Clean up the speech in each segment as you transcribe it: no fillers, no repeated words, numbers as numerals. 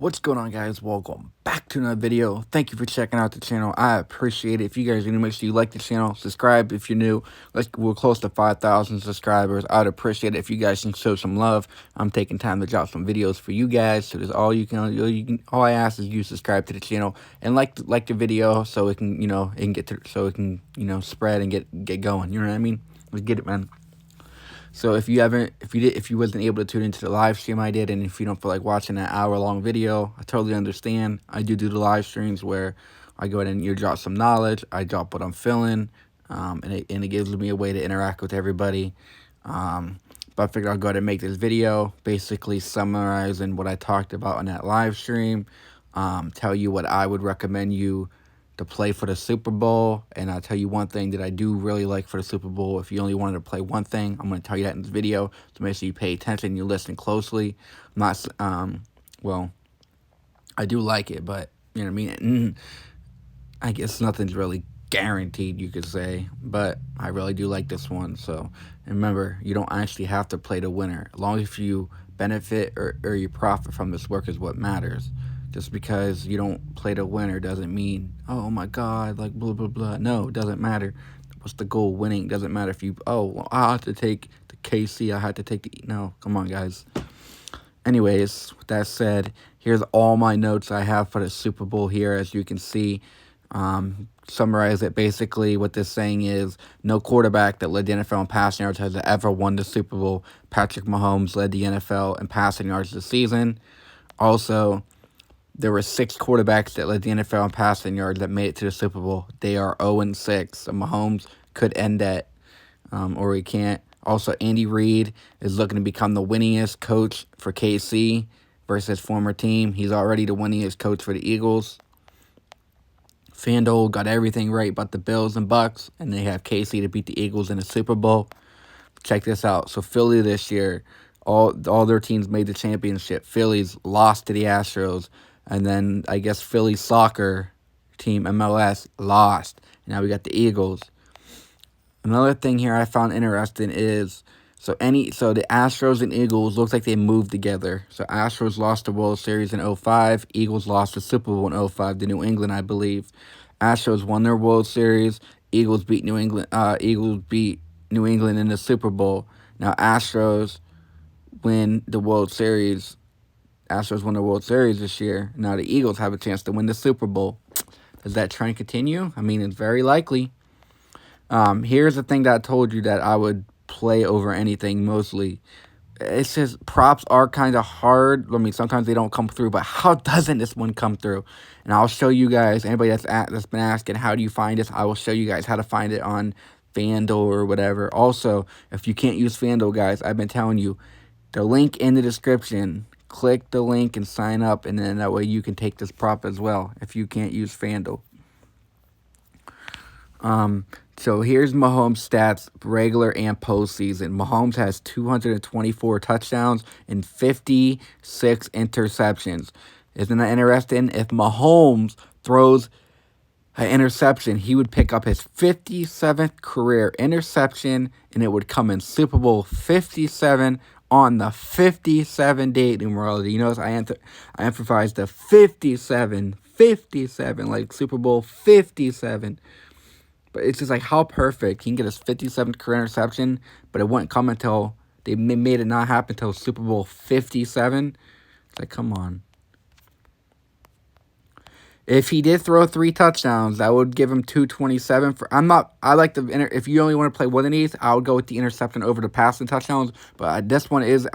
What's going on, guys? Welcome back to another video. Thank you for checking out the channel. I appreciate it. If you guys are new, make sure you like the channel, subscribe if you're new. We're close to 5,000 subscribers. I'd appreciate it if you guys can show some love. I'm taking time to drop some videos for you guys. So there's all I ask is you subscribe to the channel and like the video so it can spread and get going. You know what I mean? Let's get it, man. So if you wasn't able to tune into the live stream I did, and if you don't feel like watching that hour-long video, I totally understand. I do the live streams where I go ahead and drop some knowledge. I drop what I'm feeling, and it gives me a way to interact with everybody. But I figured I'll go ahead and make this video, basically summarizing what I talked about on that live stream. Tell you what I would recommend you to play for the Super Bowl, and I'll tell you one thing that I do really like for the Super Bowl. If you only wanted to play one thing, I'm going to tell you that in this video, so make sure you pay attention, you listen closely. I'm not, well, I do like it, but, you know what I mean? I guess nothing's really guaranteed, you could say, but I really do like this one. So, and remember, you don't actually have to play the winner. As long as you benefit or you profit from this work is what matters. Just because you don't play the winner doesn't mean, oh my God, like blah, blah, blah. No, it doesn't matter. What's the goal? Winning. It doesn't matter if you, oh, well, I have to take the KC. I had to take the, no, come on, guys. Anyways, with that said, here's all my notes I have for the Super Bowl here, as you can see. Summarize it, basically what this saying is: no quarterback that led the NFL in passing yards has ever won the Super Bowl. Patrick Mahomes led the NFL in passing yards this season. Also, there were 6 quarterbacks that led the NFL in passing yards that made it to the Super Bowl. They are 0-6. So Mahomes could end that, or he can't. Also, Andy Reid is looking to become the winningest coach for KC versus his former team. He's already the winningest coach for the Eagles. FanDuel got everything right but the Bills and Bucks, and they have KC to beat the Eagles in the Super Bowl. Check this out. So Philly this year, all their teams made the championship. Philly's lost to the Astros, and then I guess Philly soccer team, MLS, lost. Now we got the Eagles. Another thing here I found interesting is, so the Astros and Eagles looks like they moved together. So Astros lost the World Series in 05. Eagles lost the Super Bowl in 05 to New England, I believe. Astros won their World Series. Eagles beat New England. Eagles beat New England in the Super Bowl. Now Astros win the World Series. Astros won the World Series this year. Now the Eagles have a chance to win the Super Bowl. Does that trend continue? I mean, it's very likely. Here's the thing that I told you that I would play over anything mostly. It's just props are kind of hard. I mean, sometimes they don't come through, but how doesn't this one come through? And I'll show you guys, anybody that's been asking, how do you find this? I will show you guys how to find it on FanDuel or whatever. Also, if you can't use FanDuel, guys, I've been telling you, the link in the description, click the link and sign up, and then that way you can take this prop as well if you can't use FanDuel. So here's Mahomes' stats, regular and postseason. Mahomes has 224 touchdowns and 56 interceptions. Isn't that interesting? If Mahomes throws an interception, he would pick up his 57th career interception, and it would come in Super Bowl 57 on the 57 date numerology. You notice I emphasize the 57, like Super Bowl 57. But it's just like, how perfect. He can get his 57th career interception, but it wouldn't come until they made it not happen until Super Bowl 57. It's like, come on. If he did throw 3 touchdowns, that would give him 227 for. If you only want to play one of these, I would go with the interception over the passing touchdowns. But I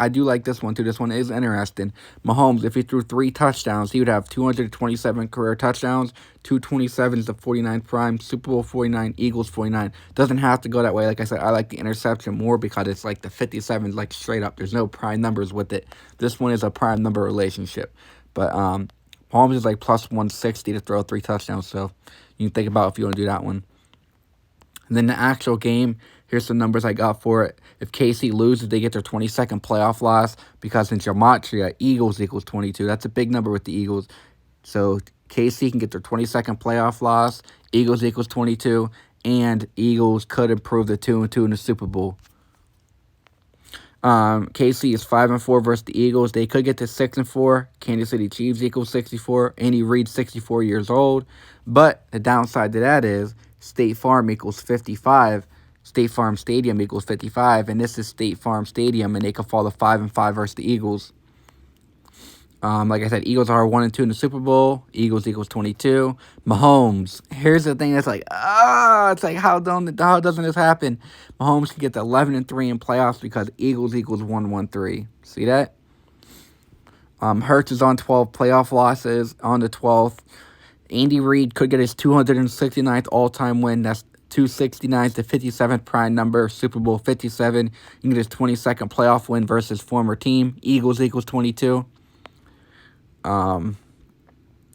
do like this one too. This one is interesting. Mahomes, if he threw 3 touchdowns, he would have 227 career touchdowns. 227 is the 49 prime. Super Bowl 49, Eagles 49. Doesn't have to go that way. Like I said, I like the interception more because it's like the 57 is like straight up. There's no prime numbers with it. This one is a prime number relationship. But Mahomes is like plus 160 to throw 3 touchdowns, so you can think about if you want to do that one. And then the actual game, here's some numbers I got for it. If KC loses, they get their 22nd playoff loss, because in Gematria, Eagles equals 22. That's a big number with the Eagles. So KC can get their 22nd playoff loss, Eagles equals 22, and Eagles could improve the 2-2 in the Super Bowl. KC is 5-4 versus the Eagles. They could get to 6-4. Kansas City Chiefs equals 64. Andy Reid 64 years old. But the downside to that is State Farm equals 55. State Farm Stadium equals 55, and this is State Farm Stadium, and they could fall to 5-5 versus the Eagles. Like I said, Eagles are 1-2 in the Super Bowl. Eagles equals 22. Mahomes. Here's the thing that's like, it's like how doesn't this happen? Mahomes can get to 11-3 in playoffs because Eagles equals 1-1-3. See that? Hurts is on 12 playoff losses on the 12th. Andy Reid could get his 269th all-time win. That's 269th to 57th prime number. Super Bowl 57. You can get his 22nd playoff win versus former team. Eagles equals 22.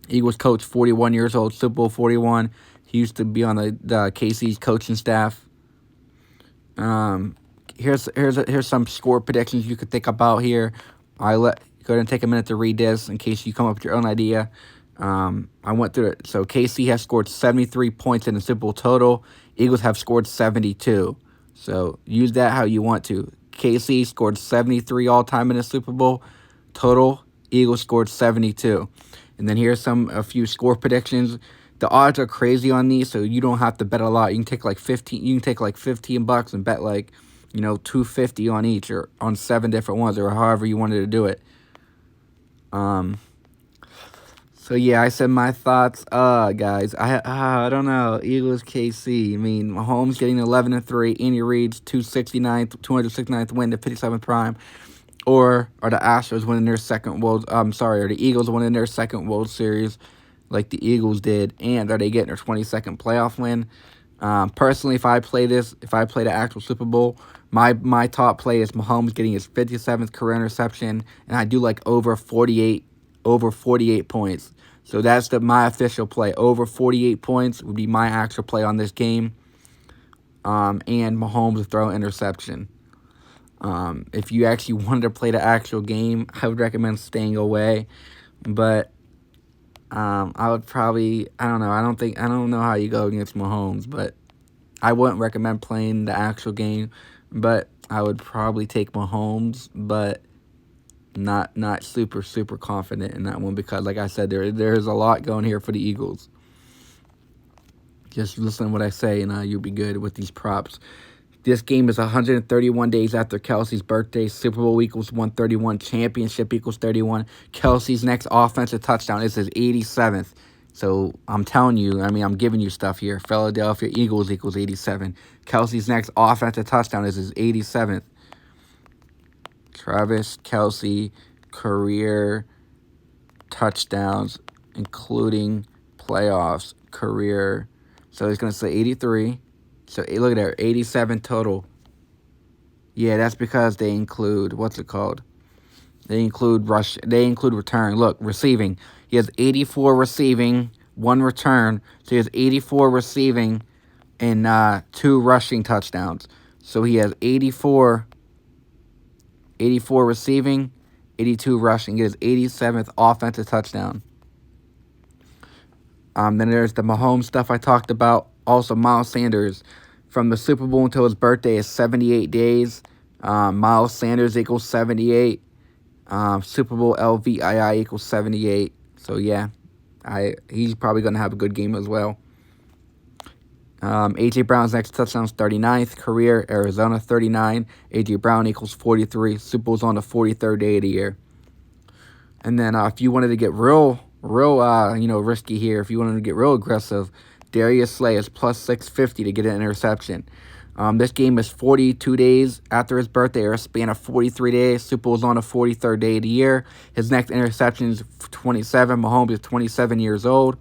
Eagles coach, 41 years old, Super Bowl 41. He used to be on the KC's coaching staff. Here's some score predictions you could think about here. Go ahead and take a minute to read this in case you come up with your own idea. I went through it. So KC has scored 73 points in the Super Bowl total. Eagles have scored 72. So use that how you want to. KC scored 73 all-time in the Super Bowl total. Eagles scored 72. And then here's a few score predictions. The odds are crazy on these, so you don't have to bet a lot. You can take like 15. You can take like $15 and bet like, $250 on each or on 7 different ones or however you wanted to do it. So yeah, I said my thoughts. Guys, I don't know. Eagles KC. I mean, Mahomes getting 11-3. Andy Reid's 269th win to 57th prime. Or are the Astros winning their second World? Are the Eagles winning their second World Series, like the Eagles did? And are they getting their 22nd playoff win? Personally, if I play the actual Super Bowl, my top play is Mahomes getting his 57th career interception, and I do like over 48 points. So that's my official play. Over 48 points would be my actual play on this game. And Mahomes will throw an interception. If you actually wanted to play the actual game, I would recommend staying away. But I would probably, I don't know. I don't know how you go against Mahomes, but I wouldn't recommend playing the actual game. But I would probably take Mahomes, but not super confident in that one because, like I said, there's a lot going here for the Eagles. Just listen to what I say, and you'll be good with these props. This game is 131 days after Kelsey's birthday. Super Bowl equals 131. Championship equals 31. Kelsey's next offensive touchdown is his 87th. So I'm telling you, I'm giving you stuff here. Philadelphia Eagles equals 87. Kelsey's next offensive touchdown is his 87th. Travis Kelce career touchdowns, including playoffs, career. So he's going to say 83. So look at there, 87 total. Yeah, that's because they include, what's it called? They include return. Look, receiving. He has 84 receiving, 1 return. So he has 84 receiving and 2 rushing touchdowns. So he has 84 receiving, 82 rushing. He has 87th offensive touchdown. Then there's the Mahomes stuff I talked about. Also, Miles Sanders, from the Super Bowl until his birthday is 78 days. Miles Sanders equals 78. Super Bowl LVII equals 78. So, yeah, he's probably going to have a good game as well. A.J. Brown's next touchdown is 39th. Career, Arizona, 39. A.J. Brown equals 43. Super Bowl's on the 43rd day of the year. And then if you wanted to get real risky here, if you wanted to get real aggressive, Darius Slay is plus 650 to get an interception. This game is 42 days after his birthday, or a span of 43 days. Super Bowl's on the 43rd day of the year. His next interception is 27. Mahomes is 27 years old.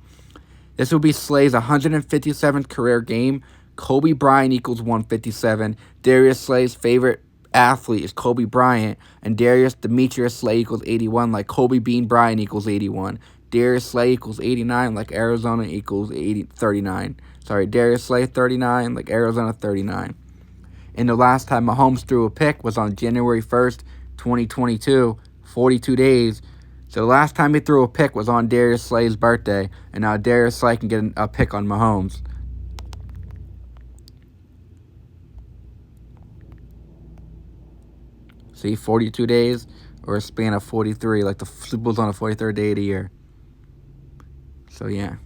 This will be Slay's 157th career game. Kobe Bryant equals 157. Darius Slay's favorite athlete is Kobe Bryant, and Demetrius Slay equals 81, like Kobe Bean Bryant equals 81. Darius Slay equals 89, like Arizona equals 39. Sorry, Darius Slay 39, like Arizona 39. And the last time Mahomes threw a pick was on January 1st, 2022, 42 days. So the last time he threw a pick was on Darius Slay's birthday, and now Darius Slay can get a pick on Mahomes. See, 42 days or a span of 43, like the Super Bowl's on the 43rd day of the year. So, yeah.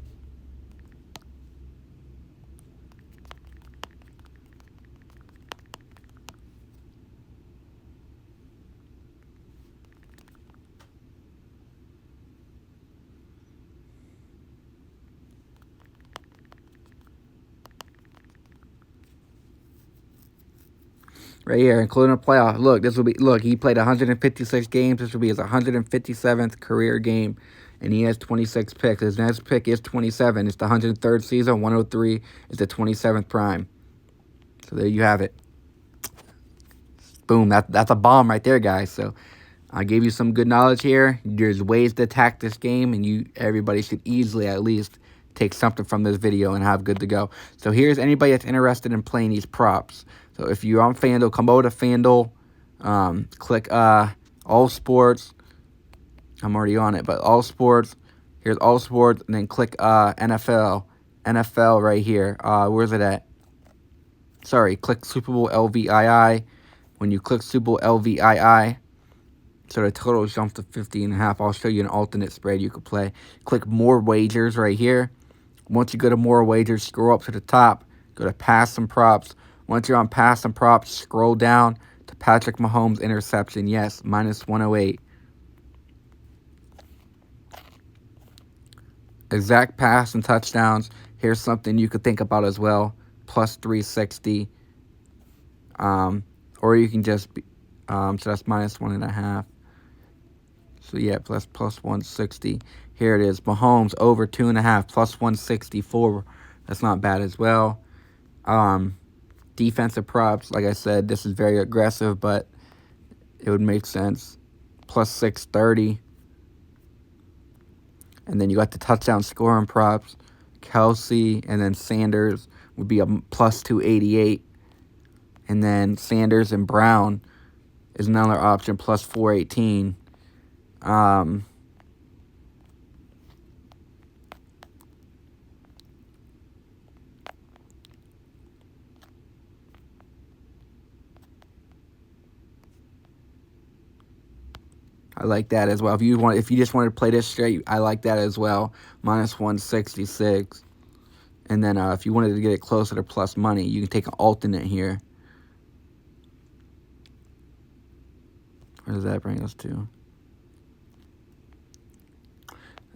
Right here, including the playoff. Look, he played 156 games. This will be his 157th career game, and he has 26 picks. His next pick is 27. It's the 103rd season. 103 is the 27th prime. So there you have it. Boom. That's a bomb right there, guys. So I gave you some good knowledge here. There's ways to attack this game, and everybody should easily at least take something from this video and have good to go. So here's anybody that's interested in playing these props. So if you're on FanDuel, come over to FanDuel, click All Sports. I'm already on it, but All Sports. Here's All Sports, and then click NFL. NFL right here. Where's it at? Sorry, click Super Bowl LVII. When you click Super Bowl LVII, so the total jumps to 50.5. I'll show you an alternate spread you could play. Click More Wagers right here. Once you go to More Wagers, scroll up to the top. Go to Pass and Props. Once you're on Pass and Props, scroll down to Patrick Mahomes interception. Yes, minus 108. Exact pass and touchdowns. Here's something you could think about as well. Plus 360. Or you can just be, so that's minus 1.5. So yeah, plus 160. Here it is. Mahomes over 2.5, plus 164. That's not bad as well. Defensive props, like I said, this is very aggressive, but it would make sense. Plus 630. And then you got the touchdown scoring props. Kelsey and then Sanders would be a plus 288. And then Sanders and Brown is another option, plus 418. I like that as well. If you just wanted to play this straight, I like that as well. Minus 166. And then if you wanted to get it closer to plus money, you can take an alternate here. Where does that bring us to?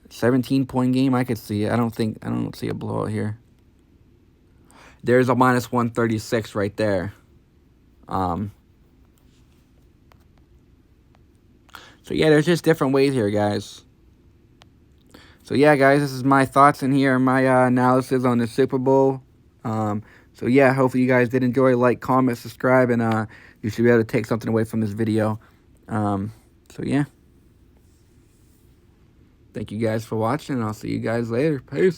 17-point game. I could see it. I don't see a blowout here. There's a minus 136 right there. So, yeah, there's just different ways here, guys. So, yeah, guys, this is my thoughts in here, my analysis on the Super Bowl. So, yeah, hopefully you guys did enjoy. Like, comment, subscribe, and you should be able to take something away from this video. So, yeah. Thank you guys for watching, and I'll see you guys later. Peace.